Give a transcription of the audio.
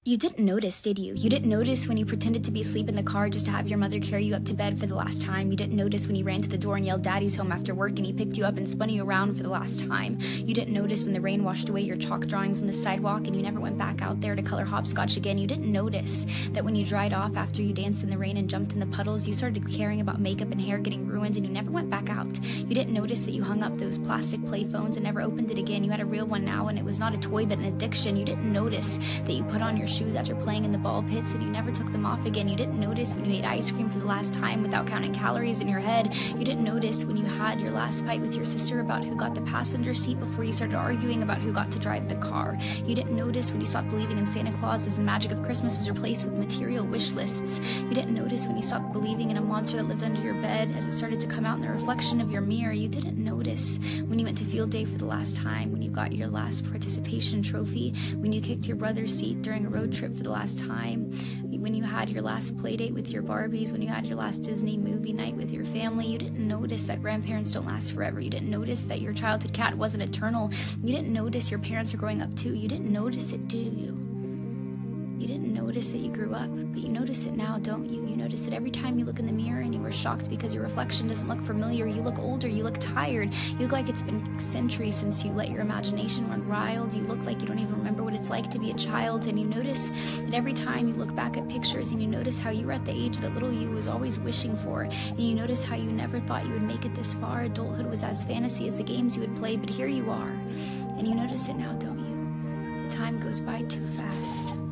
You didn't notice, did you? You didn't notice when you pretended to be asleep in the car just to have your mother carry you up to bed for the last time. You didn't notice when you ran to the door and yelled "Daddy's home" after work and he picked you up and spun you around for the last time. You didn't notice when the rain washed away your chalk drawings on the sidewalk and you never went back out there to color hopscotch again. You didn't notice that when you dried off after you danced in the rain and jumped in the puddles, you started caring about makeup and hair getting ruined and you never went back out. You didn't notice that you hung up those plastic play phones and never opened it again. You had a real one now and it was not a toy but an addiction. You didn't notice that you put on your shoes after playing in the ball pits and you never took them off again. You didn't notice when you ate ice cream for the last time without counting calories in your head. You didn't notice when you had your last fight with your sister about who got the passenger seat before you started arguing about who got to drive the car. You didn't notice when you stopped believing in Santa Claus as the magic of Christmas was replaced with material wish lists. You didn't notice when you stopped believing in a monster that lived under your bed as it started to come out in the reflection of your mirror. You didn't notice when you went to field day for the last time, when you got your last participation trophy, when you kicked your brother's seat during a road trip for the last time, when you had your last play date with your Barbies, when you had your last Disney movie night with your family. You didn't notice that grandparents don't last forever. You didn't notice that your childhood cat wasn't eternal. You didn't notice your parents are growing up too. You didn't notice it, do you? You didn't notice that you grew up, but you notice it now, don't you? You notice it every time you look in the mirror and you were shocked because your reflection doesn't look familiar. You look older, you look tired, you look like it's been centuries since you let your imagination run wild. You look like you don't even remember what it's like to be a child, and you notice that every time you look back at pictures and you notice how you were at the age that little you was always wishing for, and you notice how you never thought you would make it this far. Adulthood was as fantasy as the games you would play, but here you are, and you notice it now, don't you? The time goes by too fast.